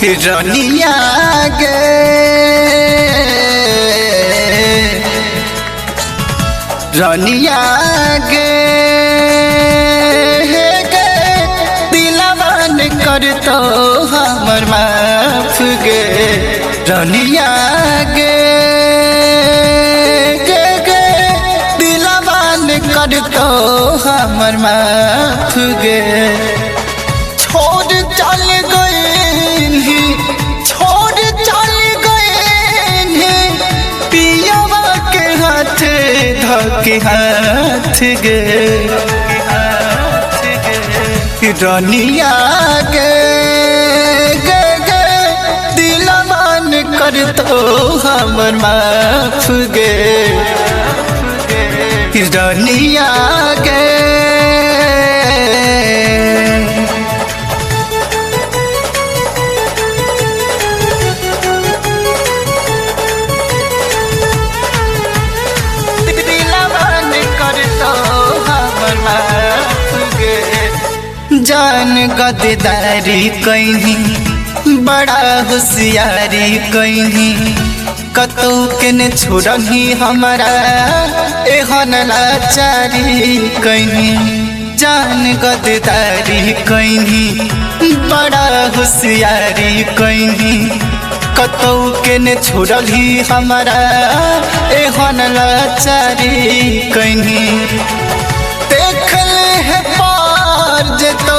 रनिया गे रनिया गे दिलवन कर तो हमर माफ गे रनिया गे दिलवन कर तो हमर माफ गे छोड़ चल के हाथ गे रनिया गे दिलवन कर तो हमर माफ गे रनिया गे जान गद्दारी कहीं बड़ा होशियारी कहीं कतौ के न छोड़ही हमारा एहन लाचारी कहीं जान गद्दारी कहीं बड़ा होशियारी कहीं कतौ के न छोड़ही हमारा एहन लाचारी कहीं देख ले है जतो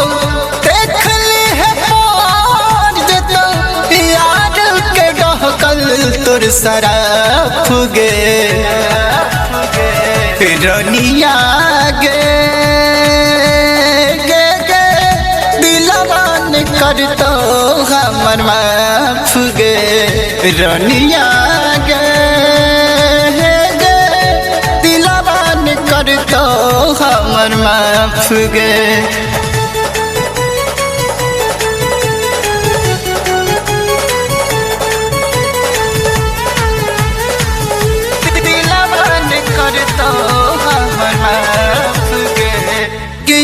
देख ले है पार जतो यार के डहकल तोर सराफ गे रनिया गे दिलवन कर तो हमर माफ गे रनिया गे दिलवन कर तो हमर माफ गे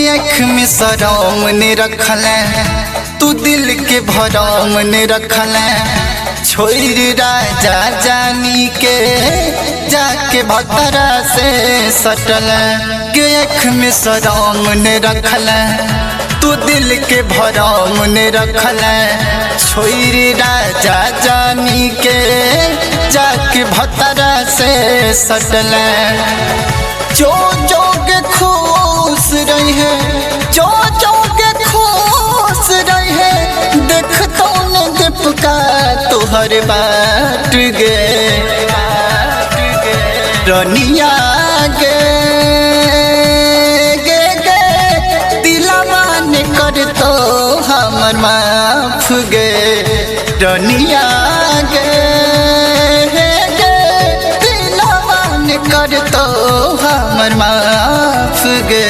अख में शरम ने रखल तू दिल के भरम ने रखल छोड़ राजा जानी के जाके भतरा से सटल के अख में शरम ने रखल तू दिल के भरम ने रखल छोड़ राजा जानी के जाके भतरा से सटल जो के खुश रही है जो के खुश रही है देख तो न दीपका तोहर बाट गे रनिया गे दिलवन कर तो हमर माफ गे रनिया गे कर तो हमर माफ गे।